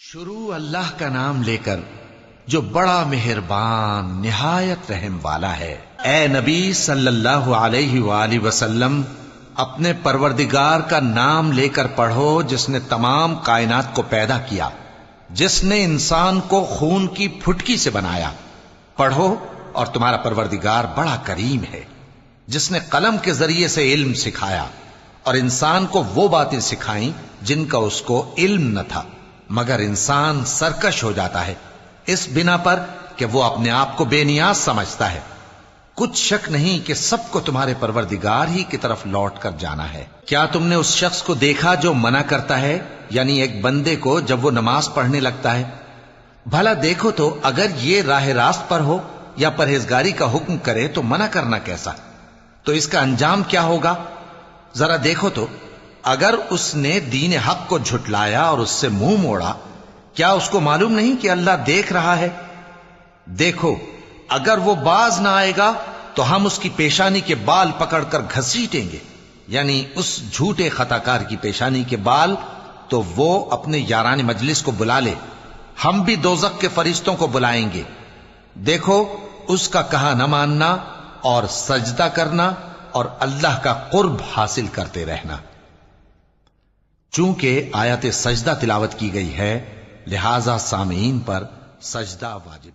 شروع اللہ کا نام لے کر جو بڑا مہربان نہایت رحم والا ہے۔ اے نبی صلی اللہ علیہ وآلہ وسلم، اپنے پروردگار کا نام لے کر پڑھو جس نے تمام کائنات کو پیدا کیا، جس نے انسان کو خون کی پھٹکی سے بنایا۔ پڑھو اور تمہارا پروردگار بڑا کریم ہے، جس نے قلم کے ذریعے سے علم سکھایا اور انسان کو وہ باتیں سکھائیں جن کا اس کو علم نہ تھا، مگر انسان سرکش ہو جاتا ہے اس بنا پر کہ وہ اپنے آپ کو بے نیاز سمجھتا ہے۔ کچھ شک نہیں کہ سب کو تمہارے پروردگار ہی کی طرف لوٹ کر جانا ہے۔ کیا تم نے اس شخص کو دیکھا جو منع کرتا ہے، یعنی ایک بندے کو جب وہ نماز پڑھنے لگتا ہے؟ بھلا دیکھو تو اگر یہ راہ راست پر ہو یا پرہیزگاری کا حکم کرے تو منع کرنا کیسا؟ تو اس کا انجام کیا ہوگا؟ ذرا دیکھو تو اگر اس نے دین حق کو جھٹلایا اور اس سے منہ موڑا، کیا اس کو معلوم نہیں کہ اللہ دیکھ رہا ہے؟ دیکھو اگر وہ باز نہ آئے گا تو ہم اس کی پیشانی کے بال پکڑ کر گھسیٹیں گے، یعنی اس جھوٹے خطا کار کی پیشانی کے بال، تو وہ اپنے یاران مجلس کو بلا لے، ہم بھی دوزخ کے فرشتوں کو بلائیں گے۔ دیکھو اس کا کہا نہ ماننا اور سجدہ کرنا اور اللہ کا قرب حاصل کرتے رہنا۔ چونکہ آیت سجدہ تلاوت کی گئی ہے، لہذا سامعین پر سجدہ واجب ہے۔